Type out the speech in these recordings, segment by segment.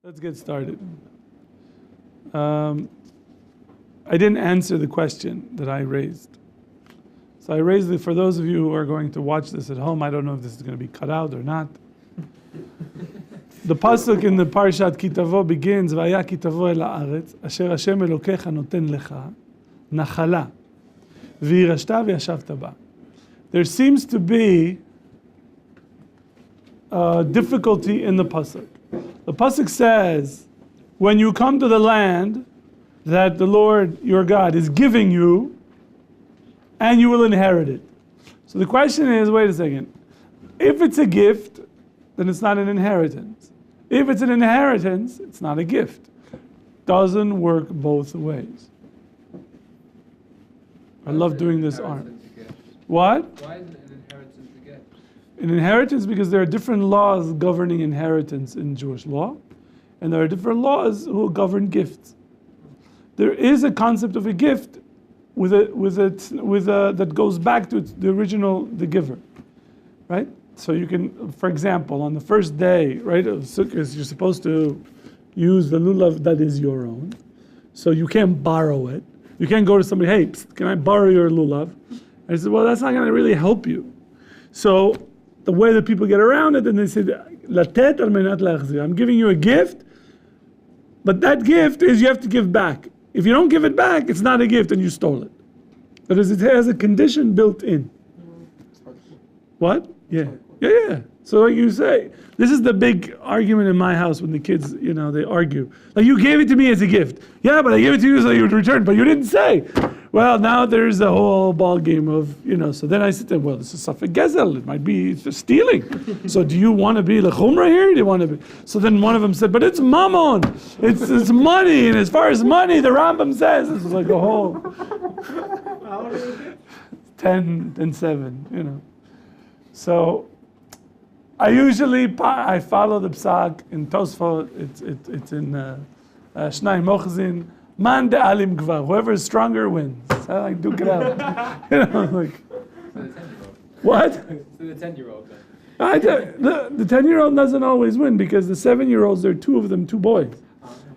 Let's get started. I didn't answer the question that I raised. So I raised it for those of you who are going to watch this at home. I don't know if this is going to be cut out or not. The pasuk in the Parshat Kitavo begins, "Vaya kitavo el haaretz, asher Hashem Elokecha noten lecha, nachala, v'yirashta v'yashavta ba." There seems to be difficulty in the pasuk. The pasuk says, when you come to the land that the Lord your God is giving you, and you will inherit it. So the question is, wait a second, if it's a gift, then it's not an inheritance. If it's an inheritance, it's not a gift. Doesn't work both ways. I love doing this art. What? Why is an inheritance a gift? An inheritance, because there are different laws governing inheritance in Jewish law, and there are different laws who govern gifts. There is a concept of a gift that goes back to the original, the giver, right? So you can, for example, on the first day, right, of Sukkot, you're supposed to use the lulav that is your own. So you can't borrow it. You can't go to somebody, hey, psst, can I borrow your lulav? And I said, well, that's not going to really help you. So the way that people get around it, and they say, latet al menat lachzir. I'm giving you a gift, but that gift is you have to give back. If you don't give it back, it's not a gift and you stole it. That is, it has a condition built in. What? Yeah. Yeah. So like you say, this is the big argument in my house when the kids, they argue. Like, you gave it to me as a gift. Yeah, but I gave it to you so you would return, but you didn't say. Well, now there's a whole ball game of, so then I said to them, well, this is Safek Gezel. It might be stealing. So do you want to be Lechumra here? Do you want to be? So then one of them said, but it's Mammon. It's money. And as far as money, the Rambam says, this is like a whole 10 and 7, So I usually follow the psak in Tosfot. It's in Shnai Mochzin. Man de alim gvar. Whoever is stronger wins. I like duke it out. Like. So the 10-year-old. What? So the 10-year-old then. The 10-year-old doesn't always win, because the 7-year-olds, there are two of them, two boys,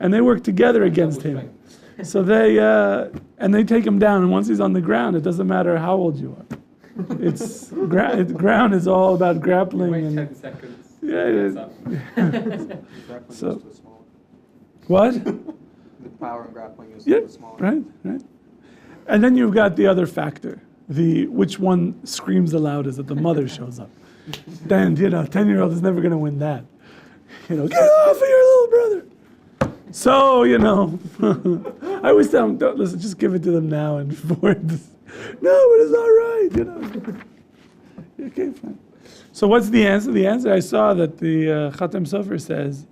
and they work together against him. So they take him down, and once he's on the ground, it doesn't matter how old you are. It's ground is all about grappling. Wait and 10 seconds. Yeah, it is. So what? The power in grappling is smaller. Right. And then you've got the other factor, which one screams the loudest, that the mother shows up. Then 10-year-old is never going to win that. Get off of your little brother. So I always tell them, don't listen, just give it to them now and before this. No, but it's not right, Okay, fine. So what's the answer? The answer, I saw that the Khatam Sofer says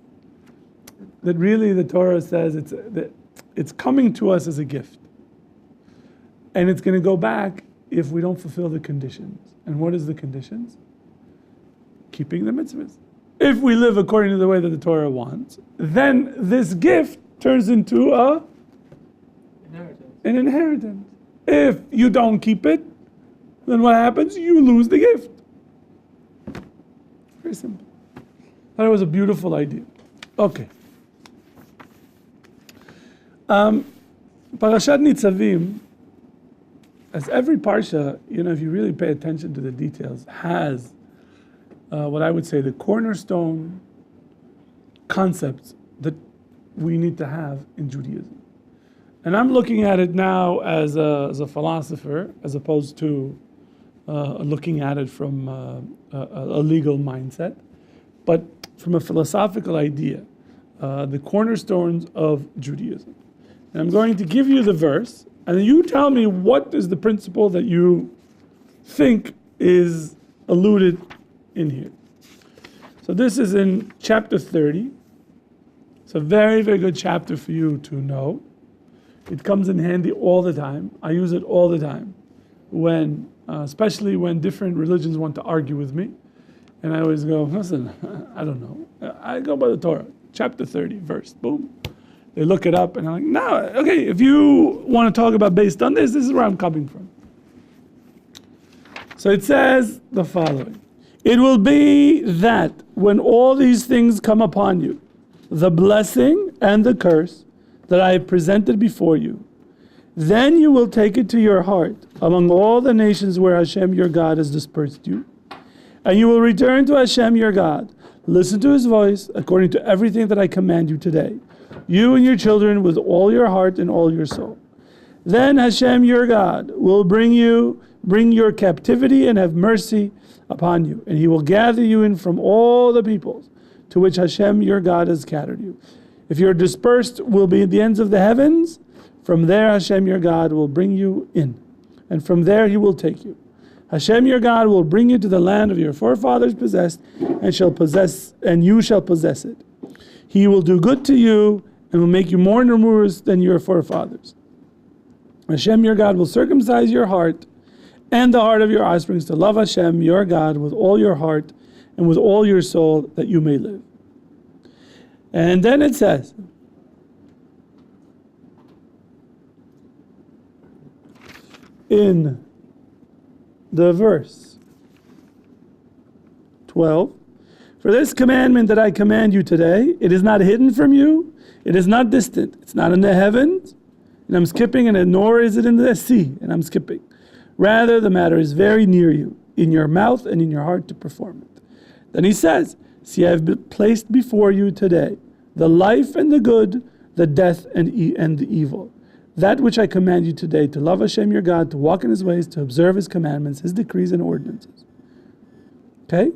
that really the Torah says it's coming to us as a gift. And it's going to go back if we don't fulfill the conditions. And what is the conditions? Keeping the mitzvahs. If we live according to the way that the Torah wants, then this gift turns into an inheritance. If you don't keep it, then what happens? You lose the gift. Very simple. That was a beautiful idea. Okay. Parashat Nitzavim, as every parsha, if you really pay attention to the details, has what I would say the cornerstone concepts that we need to have in Judaism. And I'm looking at it now as a philosopher, as opposed to looking at it from a legal mindset, but from a philosophical idea. the cornerstones of Judaism. And I'm going to give you the verse, and you tell me what is the principle that you think is alluded in here. So this is in chapter 30. It's a very, very good chapter for you to know. It comes in handy all the time. I use it all the time, when, especially when different religions want to argue with me. And I always go, listen, I don't know. I go by the Torah, chapter 30, verse, boom. They look it up, and I'm like, no, okay, if you want to talk about based on this is where I'm coming from. So it says the following. It will be that when all these things come upon you, the blessing and the curse that I have presented before you, then you will take it to your heart among all the nations where Hashem your God has dispersed you. And you will return to Hashem your God. Listen to his voice according to everything that I command you today. You and your children with all your heart and all your soul. Then Hashem your God will bring your captivity and have mercy upon you. And he will gather you in from all the peoples to which Hashem your God has scattered you. If you're dispersed, will be at the ends of the heavens. From there Hashem your God will bring you in. And from there he will take you. Hashem your God will bring you to the land of your forefathers possessed, and you shall possess it. He will do good to you and will make you more numerous than your forefathers. Hashem your God will circumcise your heart and the heart of your offspring to love Hashem your God with all your heart and with all your soul, that you may live. And then it says, in the verse 12, for this commandment that I command you today, it is not hidden from you, it is not distant, it's not in the heavens, and I'm skipping, and nor is it in the sea, and I'm skipping. Rather, the matter is very near you, in your mouth and in your heart to perform it. Then he says, see, I have placed before you today the life and the good, the death and the evil. That which I command you today, to love Hashem your God, to walk in his ways, to observe his commandments, his decrees and ordinances. Okay?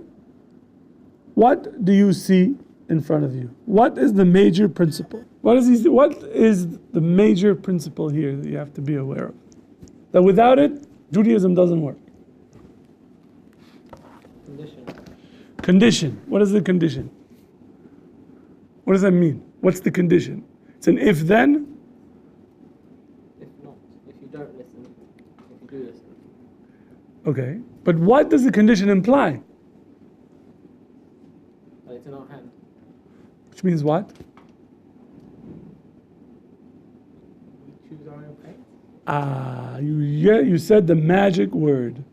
What do you see in front of you? What is the major principle? What is the major principle here that you have to be aware of? That without it, Judaism doesn't work. Condition. What is the condition? What does that mean? What's the condition? It's an if-then? If not, if you don't listen, if you do listen. Okay. But what does the condition imply? It's in our hand. Which means what? We choose our own fate. You said the magic word.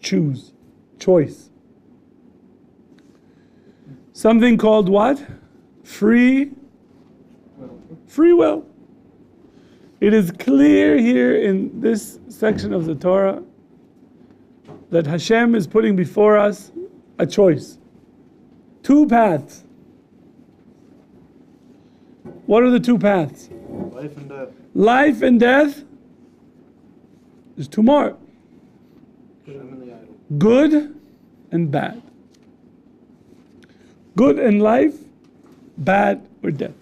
Choose. Choice. Something called what? Free will. It is clear here in this section of the Torah that Hashem is putting before us a choice. Two paths. What are the two paths? Life and death. Life and death. There's two more. Good and bad. Good in life, bad or death.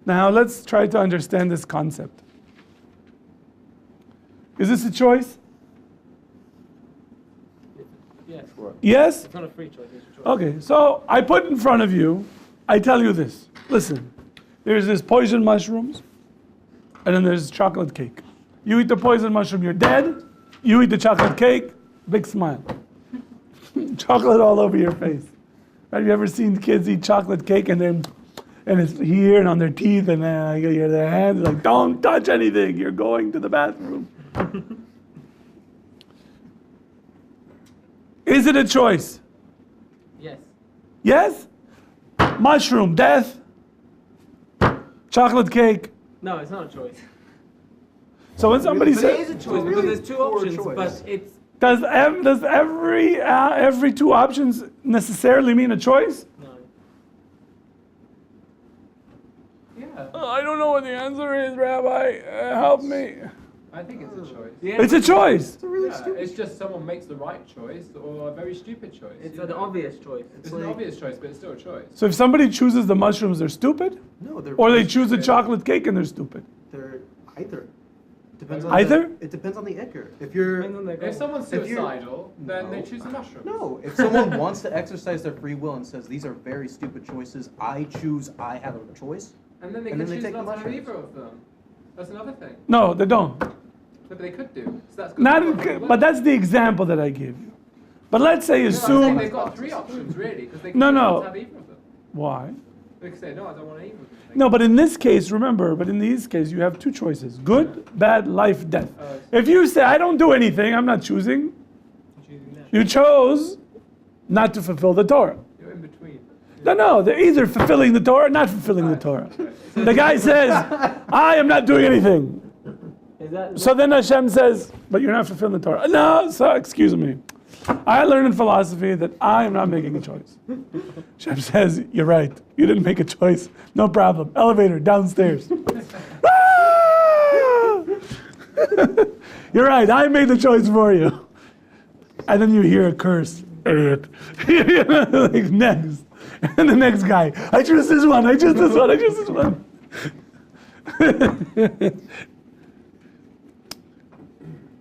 Now let's try to understand this concept. Is this a choice? Yes. Yes? It's not a free choice, it's a choice. Okay, so I put in front of you, I tell you this. Listen, there's this poison mushrooms, and then there's chocolate cake. You eat the poison mushroom, you're dead. You eat the chocolate cake, big smile. Chocolate all over your face. Have you ever seen kids eat chocolate cake and it's here and on their teeth and their hands like, don't touch anything, you're going to the bathroom. Is it a choice? Yes. Yes? Mushroom, death, chocolate cake. No, it's not a choice. So when somebody But it is says, a choice because there's two options, but it's... does every two options necessarily mean a choice? No. Yeah. I don't know what the answer is, Rabbi. Help me. I think it's a choice. It's a choice. It's a really Yeah, stupid. it's just someone makes the right choice or a very stupid choice. It's you an know? obvious choice. It's an obvious choice, but it's still a choice. So if somebody chooses the mushrooms, they're stupid? No, they're Or they choose the chocolate cake and they're stupid? They're either. Depends on Either? It depends on the ikker. If you're Depends on their goal. If someone's If you're- suicidal, then they No. choose the mushrooms. no, if someone wants to exercise their free will and says these are very stupid choices, I choose. I have a choice. And then they And can then they choose take the not to have mushrooms. either of them. That's another thing. No, they don't. No, but they could do. So that's good. Not, but that's the example that I gave you. But let's say I'm saying assume. they've got three options really, because they can No, choose no. not to have either of them. Why? They can say no, I don't want either of them. No, but in this case, remember, but in this case, you have two choices: good, bad, life, death. If you say, I don't do anything, I'm not choosing, Choosing that. you chose not to fulfill the Torah. You're in between. No, they're either fulfilling the Torah or not fulfilling the Torah. The guy says, I am not doing anything. Is that So then Hashem says, but you're not fulfilling the Torah. No, so excuse me. I learned in philosophy that I am not making a choice. Hashem says, you're right. You didn't make a choice. No problem. Elevator, downstairs. Ah! You're right. I made the choice for you. And then you hear a curse. Idiot. Like, next. And the next guy. I choose this one. I choose this one. I choose this one.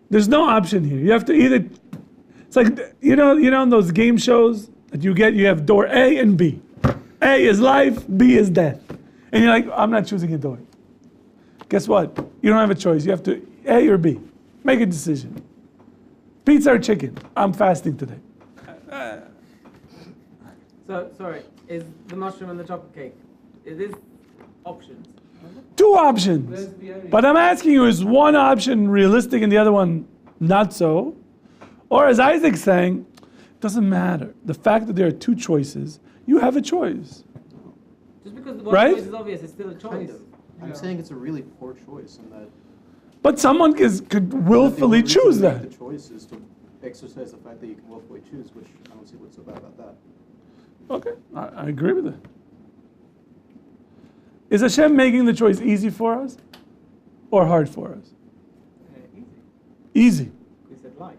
There's no option here. You have to either. It's like you know in those game shows that you have door A and B. A is life, B is death, and you're like, I'm not choosing a door. Guess what? You don't have a choice. You have to A or B. Make a decision. Pizza or chicken? I'm fasting today. so? Sorry, is the mushroom and the chocolate cake? Is this options? Two options. There's the only. But I'm asking you, is one option realistic and the other one not so? Or as Isaac's saying, it doesn't matter. The fact that there are two choices, you have a choice. Just because the one Right? choice is obvious, it's still a choice. Kind of. I'm saying it's a really poor choice, and that But someone could the willfully only reason choose to make that. The choice is to exercise the fact that you can willfully choose, which I don't see what's so bad about that. Okay, I agree with it. Is Hashem making the choice easy for us or hard for us? Easy. Easy. We said life.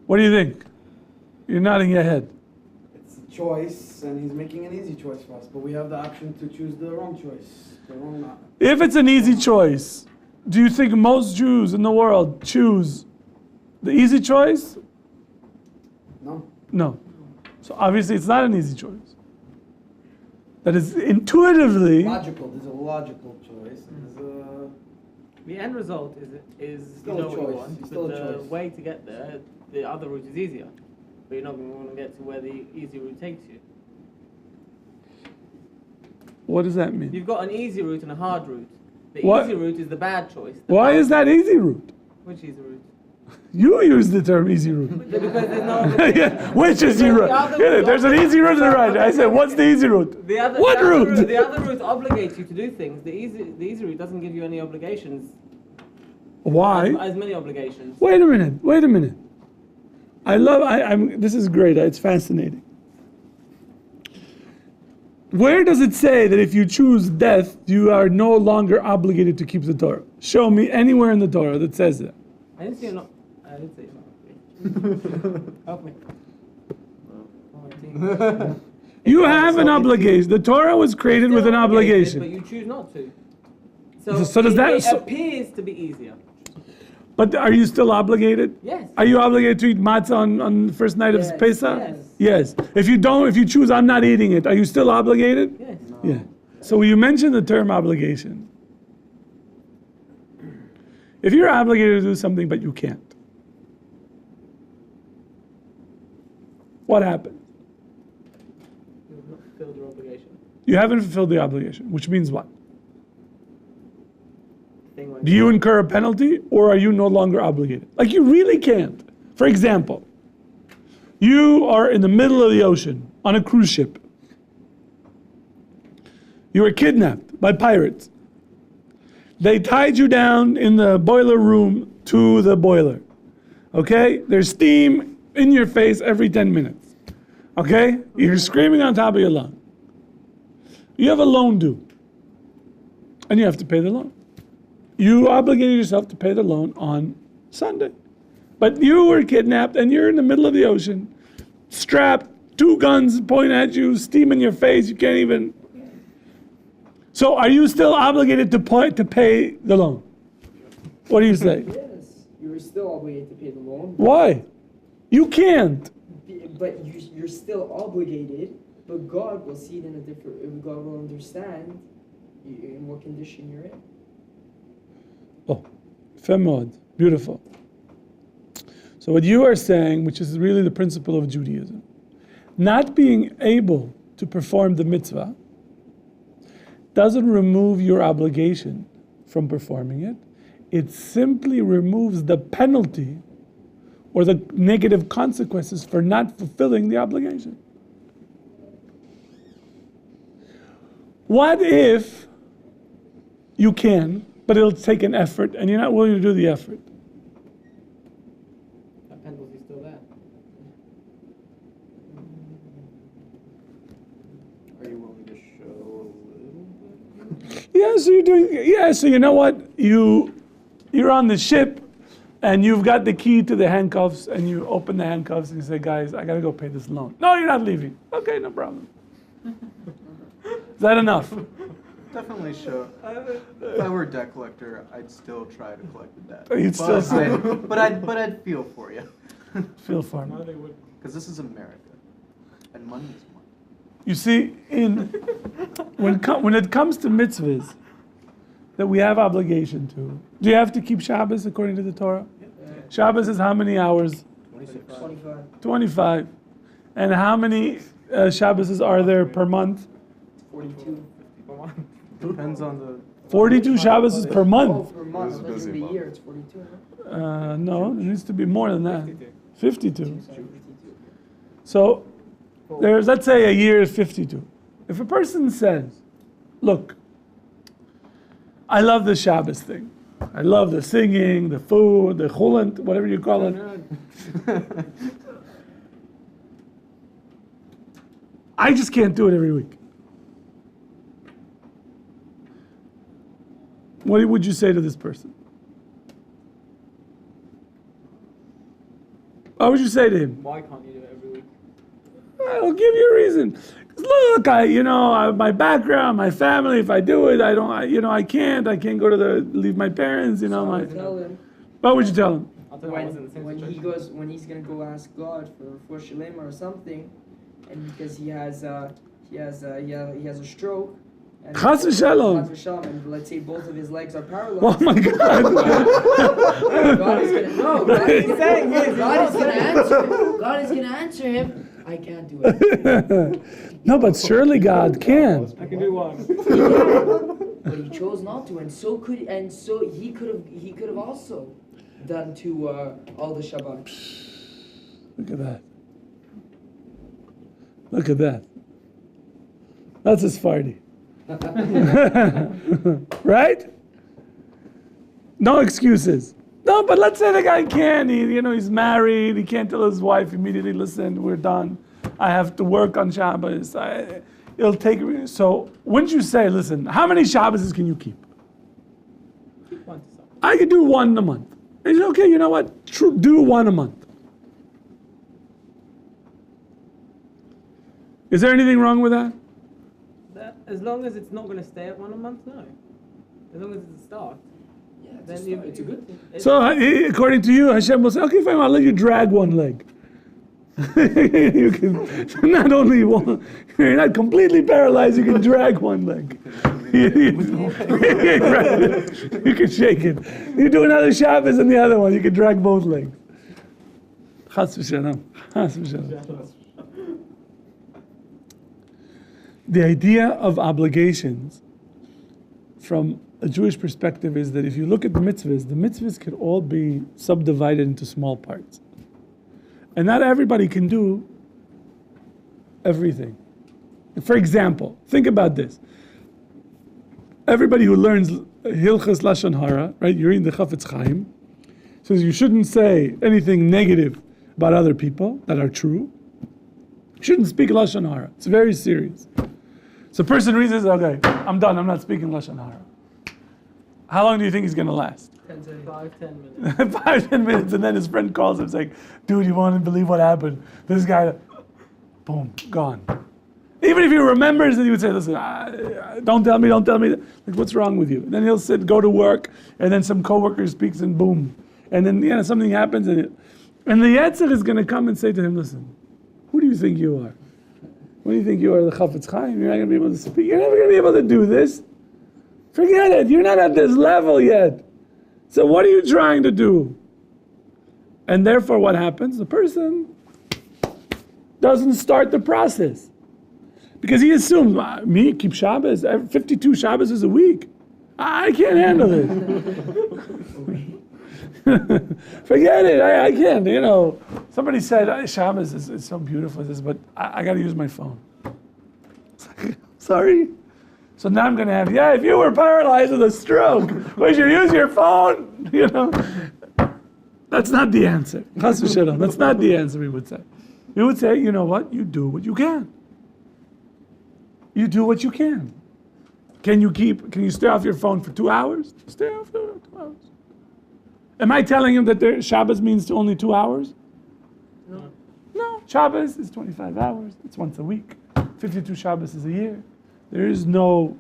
What do you think? You're nodding your head. It's a choice, and he's making an easy choice for us. But we have the option to choose the wrong choice, the wrong. If it's an easy choice, do you think most Jews in the world choose the easy choice? No. No. So obviously it's not an easy choice. That is intuitively, Logical. There's a logical choice. And there's a. The end result is Still you a know what you choice. want, It's still but a the choice. way to get there, the other route is easier. But you're not going to want to get to where the easy route takes you. what does that mean? You've got an easy route and a hard route. The What- easy route is the bad choice. The Why hard is that easy route? Which easy route? You use the term easy route. Because there's no. Yeah, which is easy route? Yeah, there's an easy route and a right. I said, what's the easy route? What the other route? The other route obligates you to do things. The easy route doesn't give you any obligations. Why? As many obligations. Wait a minute. This is great. It's fascinating. Where does it say that if you choose death, you are no longer obligated to keep the Torah? Show me anywhere in the Torah that says that. I didn't see you're not. I didn't say you're not. Help me. Oh, You have an obligation. The Torah was created with an But obligation. you choose not to. So does that- It so- appears to be easier. But are you still obligated? Yes. Are you obligated to eat matzah on the first night of Yes, Pesach? yes. Yes. If you choose I'm not eating it, are you still obligated? Yes. Yeah. So you mentioned the term obligation. If you're obligated to do something but you can't, what happened? You have not fulfilled your obligation. You haven't fulfilled the obligation, which means what? Thing where Do you incur a penalty or are you no longer obligated? Like you really can't. For example, you are in the middle of the ocean on a cruise ship. You were kidnapped by pirates. They tied you down in the boiler room to the boiler. Okay? There's steam in your face every 10 minutes. Okay? You're screaming on top of your lung. You have a loan due. And you have to pay the loan. you obligated yourself to pay the loan on Sunday. But you were kidnapped and you're in the middle of the ocean, strapped, 2 guns pointing at you, steam in your face, you can't even. So are you still obligated to pay the loan? What do you say? Yes, you're still obligated to pay the loan. Why? You can't. But you're still obligated, but God will see it in a different, God will understand in what condition you're in. Oh, femod, beautiful. So what you are saying, which is really the principle of Judaism, not being able to perform the mitzvah doesn't remove your obligation from performing it. It simply removes the penalty or the negative consequences for not fulfilling the obligation. What if you can, but it'll take an effort and you're not willing to do the effort? That penalty's still there. Are you willing to show a little bit? Yeah, so you're doing, yeah, so you know what? You're on the ship and you've got the key to the handcuffs and you open the handcuffs and you say, guys, I gotta go pay this loan. No, you're not leaving. Okay, no problem. Is that enough? Definitely show. If I were a debt collector, I'd still try to collect the debt. You'd still say. But I'd feel for you. Feel far. Because this is America. And money is money. You see, when it comes to mitzvahs that we have obligation to, do you have to keep Shabbos according to the Torah? Shabbos is how many hours? 25. 25. And how many Shabbos are there per month? 42. Depends on the. 42 Shabbos per Oh, month. per month. But in the year, it's 42. No, it needs to be more than that. 52. Sorry, 52. So there's, let's say a year is 52. If a person says, look, I love the Shabbos thing. I love the singing, the food, the chulant, whatever you call it. I just can't do it every week. What would you say to this person? What would you say to him? Why can't you do it every week? I'll give you a reason. 'Cause look, my background, my family. If I do it, I can't go to leave my parents. Tell him What would you tell him? I'll tell you I was in the same situation. when he's gonna go ask God for shalem or something, and because he has a stroke. And Chas v'shalom. Chas v'shalom, and let's say both of his legs are paralyzed. Oh my God! God is gonna no. God is gonna answer him. God is gonna answer him. I can't do it. No, but surely God can. I can do one. But he chose not to, and so he could have also done to all the Shabbat. Look at that. Look at that. That's a Sephardi. Right? No excuses. No, but let's say the guy can. He's married. He can't tell his wife immediately, listen, we're done. I have to work on Shabbos. It'll take. So wouldn't you say, listen, how many Shabbos can you keep? Keep one to something. I could do one a month. He said, okay, you know what? Do one a month. Is there anything wrong with that? As long as it's not going to stay at one a month, no. As long as it's a start. Yeah, Then it's a good thing. So according to you, Hashem will say, okay, fine, I'll let you drag one leg. You can not only one, you're not completely paralyzed, you can drag one leg. You can shake it. You do another Shabbos and the other one, you can drag both legs. Chas v'shalom. Chas v'shalom. The idea of obligations from a Jewish perspective is that if you look at the mitzvahs could all be subdivided into small parts. And not everybody can do everything. For example, think about this. Everybody who learns Hilchas Lashon Hara, right, you're in the Chafetz Chaim, says you shouldn't say anything negative about other people that are true. You shouldn't speak Lashon Hara. It's very serious. So a person reads this, okay, I'm done, I'm not speaking Lashon Hara. How long do you think he's going to last? 10 minutes. 5-10 minutes, and then his friend calls him saying, dude, you won't believe what happened. This guy, boom, gone. Even if he remembers it, he would say, listen, don't tell me. Like, what's wrong with you? And then he'll go to work, and then some coworker speaks, and boom. And then something happens, and the Yetzer is going to come and say to him, listen, who do you think you are? What do you think you are, the Chafetz Chaim? You're not going to be able to speak. You're never going to be able to do this. Forget it. You're not at this level yet. So what are you trying to do? And therefore what happens? The person doesn't start the process. Because he assumes, me keep Shabbos, 52 Shabbos is a week. I can't handle it. Forget it, I can't, Somebody said, Shabbos is so beautiful, but I got to use my phone. It's like, sorry? So now I'm going to have, if you were paralyzed with a stroke, would you use your phone? That's not the answer. Chas v'shalom. That's not the answer, we would say. We would say, you know what? You do what you can. You do what you can. Can you stay off your phone for 2 hours? Stay off for 2 hours. Am I telling him that Shabbos means only 2 hours? No. Shabbos is 25 hours. It's once a week. 52 Shabbos is a year. There is no...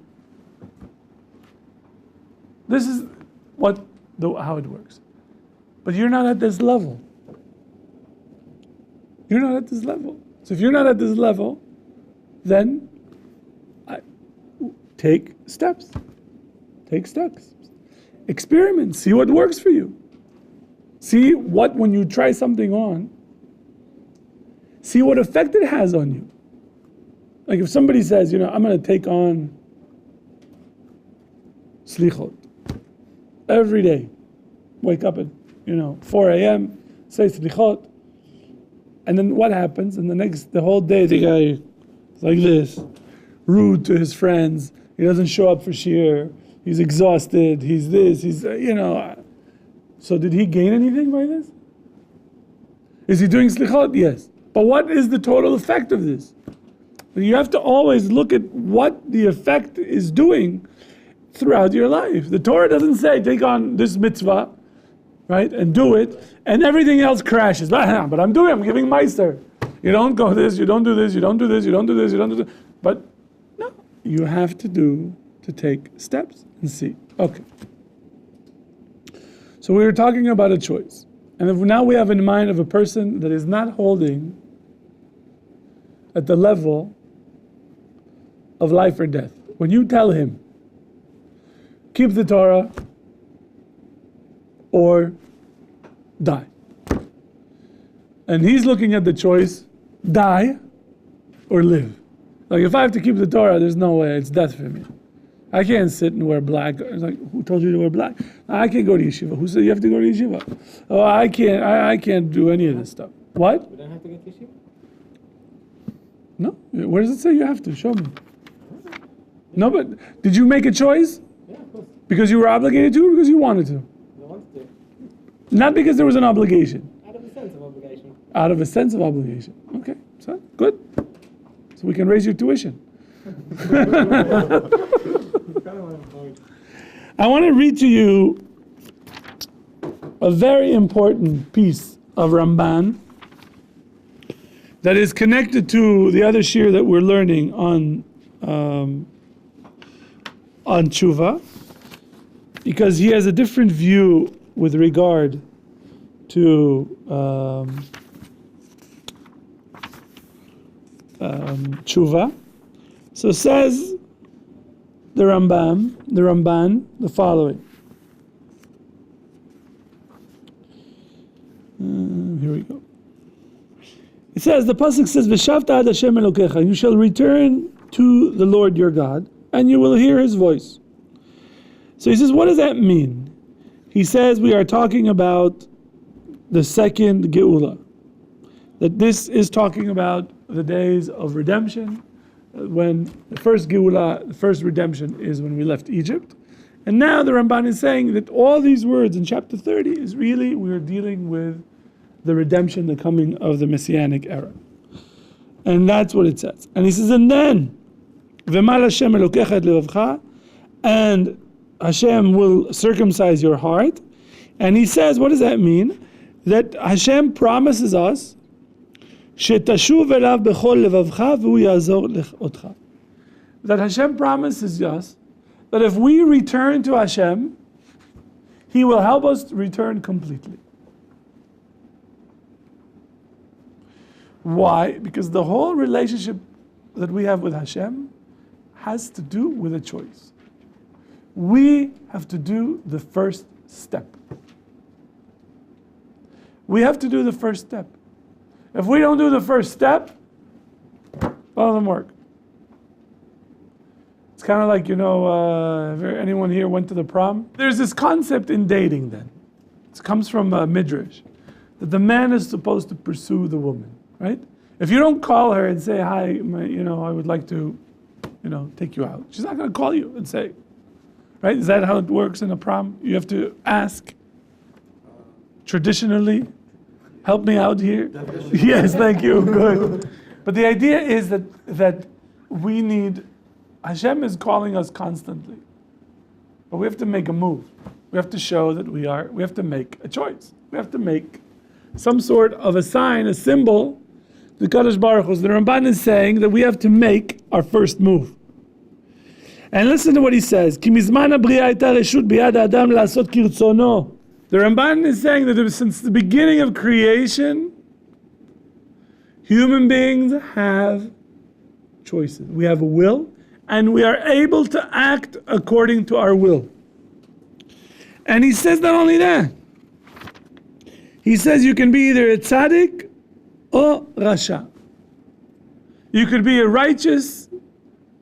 This is how it works. But you're not at this level. You're not at this level. So if you're not at this level, then take steps. Take steps. Experiment. See what works for you. See when you try something on, see what effect it has on you. Like if somebody says, I'm going to take on slichot every day. Wake up at, 4 a.m., say slichot. And then what happens? And the whole day the guy is like this, rude to his friends. He doesn't show up for shiur. He's exhausted. He's this. So did he gain anything by this? Is he doing slichot? Yes. But what is the total effect of this? You have to always look at what the effect is doing throughout your life. The Torah doesn't say take on this mitzvah, right, and do it, and everything else crashes. But I'm giving meister. You don't go this, you don't do this, you don't do this, you don't do this, you don't do this. But no, you have to take steps and see. Okay. So we were talking about a choice. And if now we have in mind of a person that is not holding at the level of life or death. When you tell him, keep the Torah or die. And he's looking at the choice, die or live. Like if I have to keep the Torah, there's no way, it's death for me. I can't sit and wear black. It's like, who told you to wear black? I can't go to yeshiva. Who said you have to go to yeshiva? Oh, I can't do any of this stuff. What? We don't have to go to yeshiva? No. Where does it say you have to? Show me. No, but did you make a choice? Yeah, of course. Because you were obligated to or because you wanted to? I wanted to. Not because there was an obligation. Out of a sense of obligation. Out of a sense of obligation. Okay, so good. So we can raise your tuition. I want to read to you a very important piece of Ramban that is connected to the other shiur that we're learning on tshuva, because he has a different view with regard to tshuva. So says the Ramban, the following. Here we go. It says, the pasuk says, "V'shavta ad Hashem Elokecha," you shall return to the Lord your God, and you will hear His voice. So he says, what does that mean? He says we are talking about the second Geula. That this is talking about the days of redemption, when the first Geula, the first redemption is when we left Egypt. And now the Ramban is saying that all these words in chapter 30 is really, we're dealing with the redemption, the coming of the Messianic era. And that's what it says. And he says, and then, V'mal Hashem Elokecha et levavcha, and Hashem will circumcise your heart. And he says, what does that mean? That Hashem promises us שתשוב אליו בכל לבבך והוא יעזור אותך. That Hashem promises us that if we return to Hashem, He will help us return completely. Why? Because the whole relationship that we have with Hashem has to do with a choice. We have to do the first step. We have to do the first step. If we don't do the first step, it doesn't work. It's kind of like, anyone here went to the prom? There's this concept in dating then. It comes from Midrash, that the man is supposed to pursue the woman, right? If you don't call her and say, hi, I would like to, take you out. She's not going to call you and say, right? Is that how it works in a prom? You have to ask traditionally. Help me out here. Yes, thank you. Good. But the idea is that we need, Hashem is calling us constantly. But we have to make a move. We have to show that we have to make a choice. We have to make some sort of a sign, a symbol. The Kadosh Baruch Hu, the Ramban is saying that we have to make our first move. And listen to what he says. Ki mizman habriya hayta reshut biyad ha'adam la'asot kirtzono. The Ramban is saying that since the beginning of creation, human beings have choices. We have a will, and we are able to act according to our will. And he says not only that. He says you can be either a tzaddik or rasha. You could be a righteous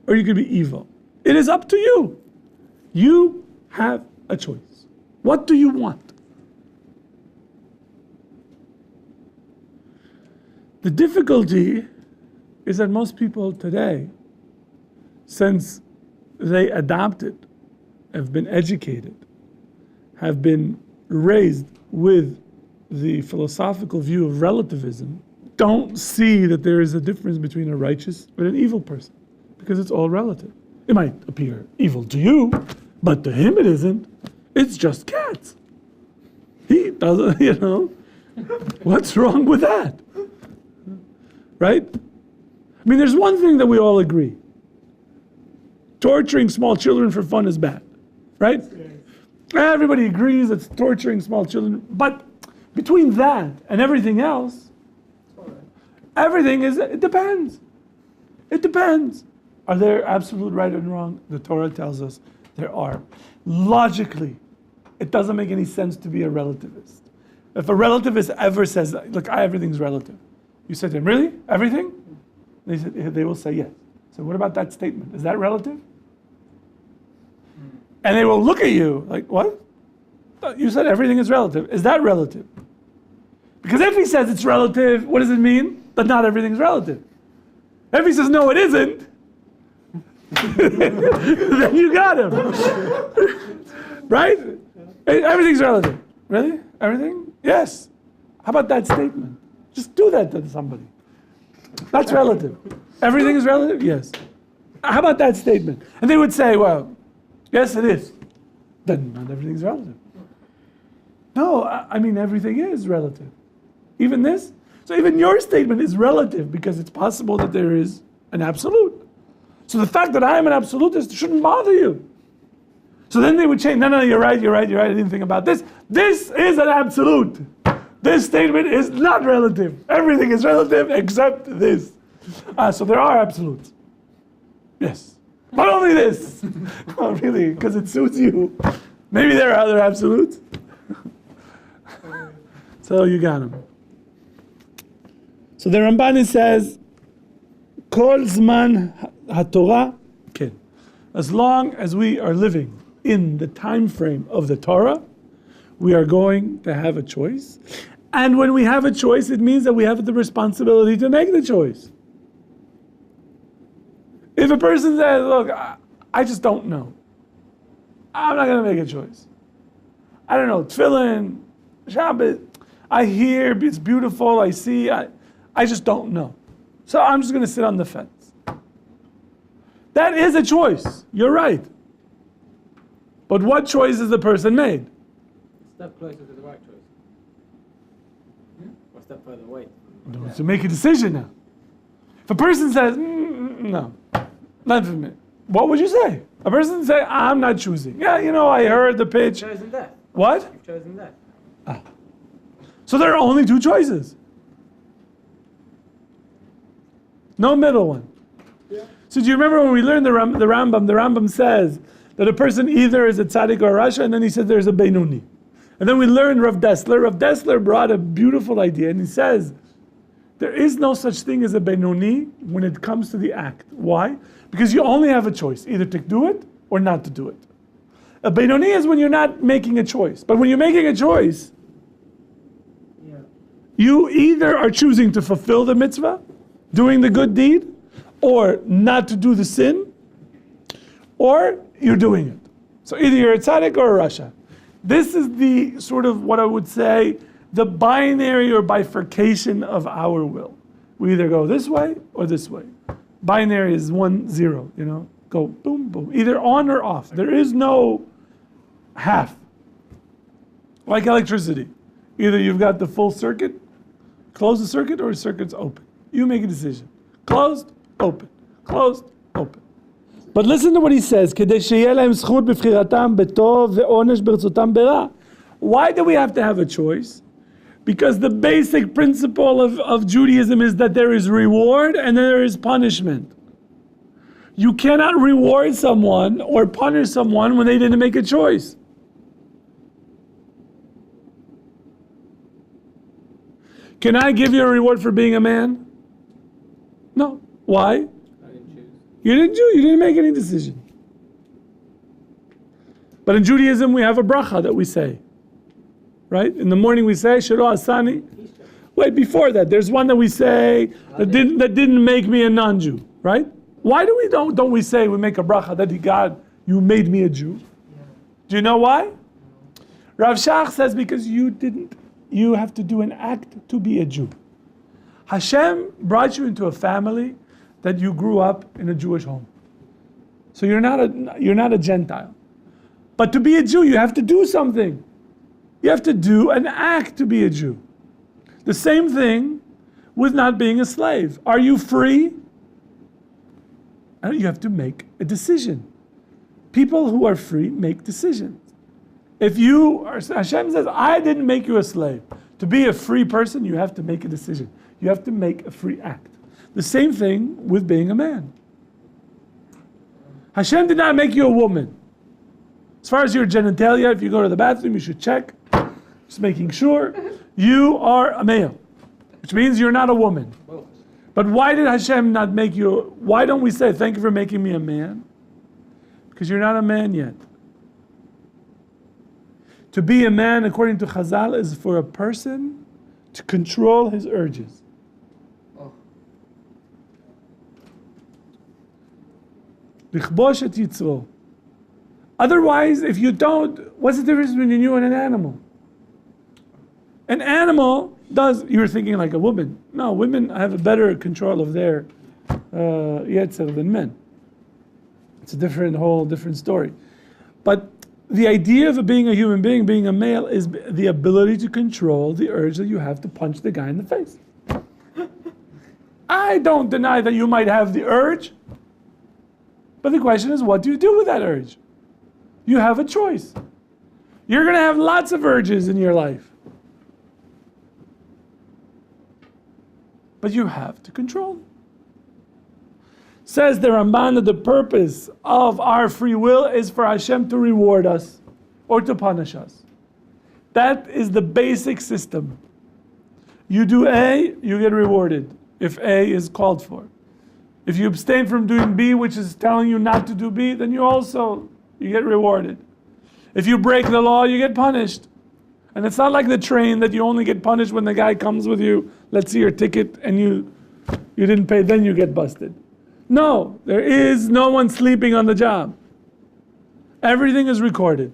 or you could be evil. It is up to you. You have a choice. What do you want? The difficulty is that most people today, since they adopted, have been educated, have been raised with the philosophical view of relativism, don't see that there is a difference between a righteous and an evil person, because it's all relative. It might appear evil to you, but to him it isn't. It's just cats. He doesn't, what's wrong with that? Right? I mean, there's one thing that we all agree. Torturing small children for fun is bad. Right? Everybody agrees that torturing small children, but between that and everything else, it depends. It depends. Are there absolute right and wrong? The Torah tells us there are. Logically, it doesn't make any sense to be a relativist. If a relativist ever says, look, everything's relative. You said to him, really? Everything? They will say yes. So what about that statement? Is that relative? And they will look at you like, what? You said everything is relative. Is that relative? Because if he says it's relative, what does it mean? That not everything's relative. If he says, no, it isn't, then you got him. Right? Everything's relative. Really? Everything? Yes. How about that statement? Just do that to somebody. That's relative. Everything is relative? Yes. How about that statement? And they would say, well, yes, it is. Then not everything's relative. No, I mean, everything is relative. Even this. So even your statement is relative because it's possible that there is an absolute. So the fact that I am an absolutist shouldn't bother you. So then they would say, no, you're right, I didn't think about this. This is an absolute. This statement is not relative. Everything is relative except this. So there are absolutes. Yes. But only this. Oh, really? Because it suits you. Maybe there are other absolutes. So you got them. So the Ramban says, Kol zman haTorah ken. As long as we are living in the time frame of the Torah, we are going to have a choice. And when we have a choice, it means that we have the responsibility to make the choice. If a person says, look, I just don't know. I'm not going to make a choice. I don't know, tefillin, Shabbat, I hear, it's beautiful, I see, I just don't know. So I'm just going to sit on the fence. That is a choice. You're right. But what choice has the person made? Step closer to the right choice. Or step further away. So make a decision now. If a person says, no, not for me, what would you say? A person say, I'm not choosing. Yeah, I heard the pitch. You've chosen death. What? You've chosen death. So there are only two choices. No middle one. Yeah. So do you remember when we learned the Rambam? The Rambam says that a person either is a tzaddik or a rasha, and then he said there's a Beinoni. And then we learned Rav Dessler. Rav Dessler brought a beautiful idea, and he says there is no such thing as a Beinoni when it comes to the act. Why? Because you only have a choice, either to do it or not to do it. A Beinoni is when you're not making a choice. But when you're making a choice, you either are choosing to fulfill the mitzvah, doing the good deed, or not to do the sin, or you're doing it. So either you're a tzaddik or a rasha. This is the sort of what I would say, the binary or bifurcation of our will. We either go this way or this way. Binary is 1, 0, go boom, boom. Either on or off. There is no half. Like electricity. Either you've got the full circuit, close the circuit, or the circuit's open. You make a decision. Closed, open. Closed, open. But listen to what he says. Why do we have to have a choice? Because the basic principle of Judaism is that there is reward and there is punishment. You cannot reward someone or punish someone when they didn't make a choice. Can I give you a reward for being a man? No. Why? I didn't choose. You didn't choose. You didn't make any decision. But in Judaism, we have a bracha that we say. Right? In the morning we say, Shiro Asani. Wait, before that, there's one that we say that didn't make me a non-Jew. Right? Why don't we say, we make a bracha that God, you made me a Jew? Do you know why? Rav Shach says because you didn't. You have to do an act to be a Jew. Hashem brought you into a family that you grew up in a Jewish home. So you're not a Gentile. But to be a Jew, you have to do something. You have to do an act to be a Jew. The same thing with not being a slave. Are you free? You have to make a decision. People who are free make decisions. If you are, Hashem says, I didn't make you a slave. To be a free person, you have to make a decision. You have to make a free act. The same thing with being a man. Hashem did not make you a woman. As far as your genitalia, if you go to the bathroom, you should check. Just making sure you are a male. Which means you're not a woman. But why did Hashem not make you, why don't we say, thank you for making me a man? Because you're not a man yet. To be a man, according to Chazal, is for a person to control his urges. Lichbosh et yitzro. Otherwise, if you don't, what's the difference between you and an animal? An animal does, you're thinking like a woman. No, women have a better control of their yetzer than men. It's a whole different story. But the idea of being a human being, being a male, is the ability to control the urge that you have to punch the guy in the face. I don't deny that you might have the urge, but the question is, what do you do with that urge? You have a choice. You're going to have lots of urges in your life, but you have to control them. Says the Ramban that the purpose of our free will is for Hashem to reward us or to punish us. That is the basic system. You do A, you get rewarded if A is called for. If you abstain from doing B, which is telling you not to do B, then you get rewarded. If you break the law, you get punished. And it's not like the train that you only get punished when the guy comes with you, let's see your ticket, and you didn't pay, then you get busted. No, there is no one sleeping on the job. Everything is recorded.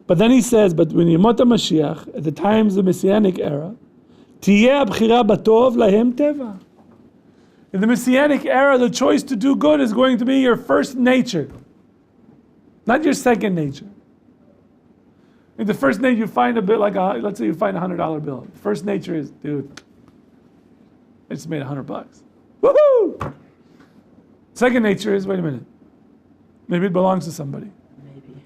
But then he says, but when Yemot HaMashiach, at the times of the Messianic era, Tiyeh abchira batov lahem teva. In the Messianic era, the choice to do good is going to be your first nature. Not your second nature. In the first nature, you find a bit like let's say you find $100 bill. First nature is, dude, I just made $100. Woohoo! Second nature is, wait a minute. Maybe it belongs to somebody. Maybe.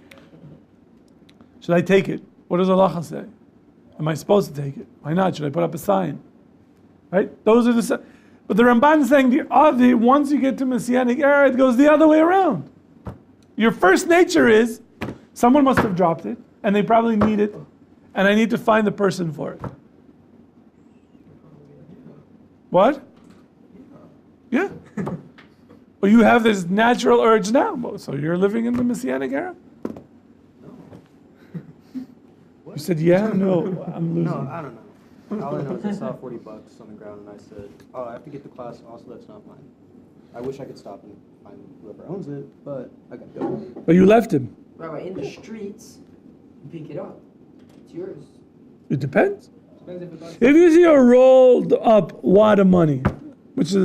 Should I take it? What does Allah say? Am I supposed to take it? Why not? Should I put up a sign? Right? Those are but the Ramban is saying once you get to Messianic era, it goes the other way around. Your first nature is, someone must have dropped it, and they probably need it, and I need to find the person for it. What? Yeah. Well, you have this natural urge now, so you're living in the Messianic era? You said, yeah? No, I'm losing. No, I don't know. All I know is I saw $40 on the ground and I said, oh, I have to get to class, also that's not mine. I wish I could stop and find whoever owns it, but I gotta go. But you left him. Rabbi, in the streets, you pick it up. It's yours. It depends. Depends if it's If you see a rolled up wad of money, which is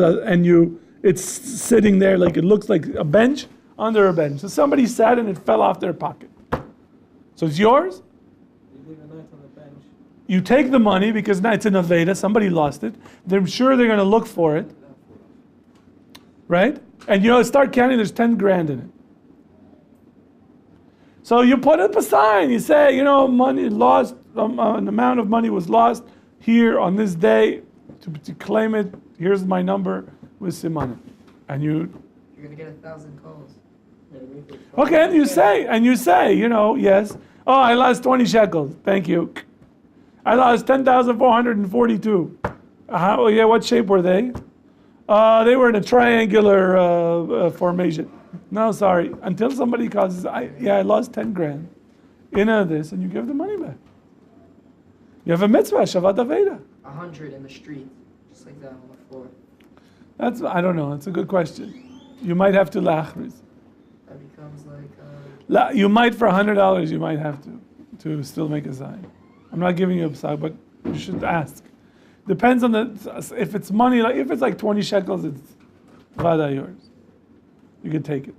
it's sitting there like it looks like a bench under a bench. So somebody sat and it fell off their pocket. So it's yours. You take the money because now it's an Aveda, somebody lost it. They're sure they're going to look for it. Right? And start counting, there's 10 grand in it. So you put up a sign, you say, money lost, an amount of money was lost here on this day. To claim it, here's my number with Simana. And You're going to get 1,000 calls. okay, and you say, yes. Oh, I lost 20 shekels. Thank you. I lost 10,442. What shape were they? They were in a triangular formation. No, sorry. Until somebody calls, I lost 10 grand in this, and you give the money back. You have a mitzvah, Shavat Aveda. 100 in the street, just like that on the floor. I don't know. That's a good question. You might have to lachris. That becomes like. You might for $100. You might have to still make a sign. I'm not giving you a psak, but you should ask. Depends on if it's money. If it's like 20 shekels, it's vada yours. You can take it.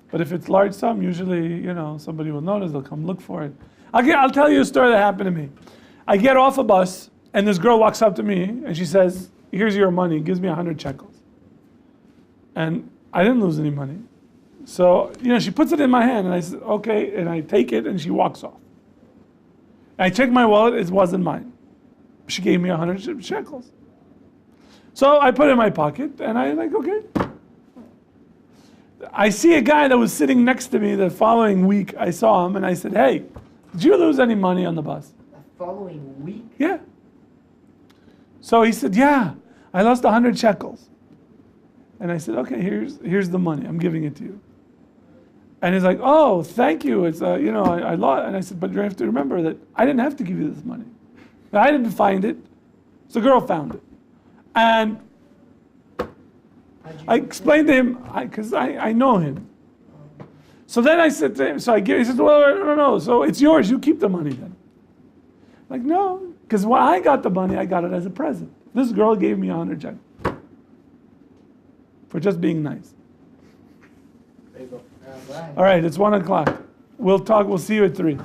But if it's large sum, usually somebody will notice. They'll come look for it. I'll tell you a story that happened to me. I get off a bus and this girl walks up to me and she says, "Here's your money." Gives me 100 shekels. And I didn't lose any money. So she puts it in my hand and I said, "Okay," and I take it and she walks off. I checked my wallet, it wasn't mine. She gave me 100 shekels. So I put it in my pocket and I'm like, okay. I see a guy that was sitting next to me the following week. I saw him and I said, "Hey, did you lose any money on the bus?" The following week? Yeah. So he said, "Yeah, I lost 100 shekels." And I said, "Okay, here's the money. I'm giving it to you." And he's like, "Oh, thank you. It's I lost." And I said, "But you have to remember that I didn't have to give you this money. I didn't find it. So the girl found it." And I explained to him because I know him. So then I said to him, he said, "Well, no. So it's yours. You keep the money then." Like, no, because when I got the money, I got it as a present. This girl gave me 100 shekels for just being nice. There you go. All right, it's 1:00. We'll see you at 3.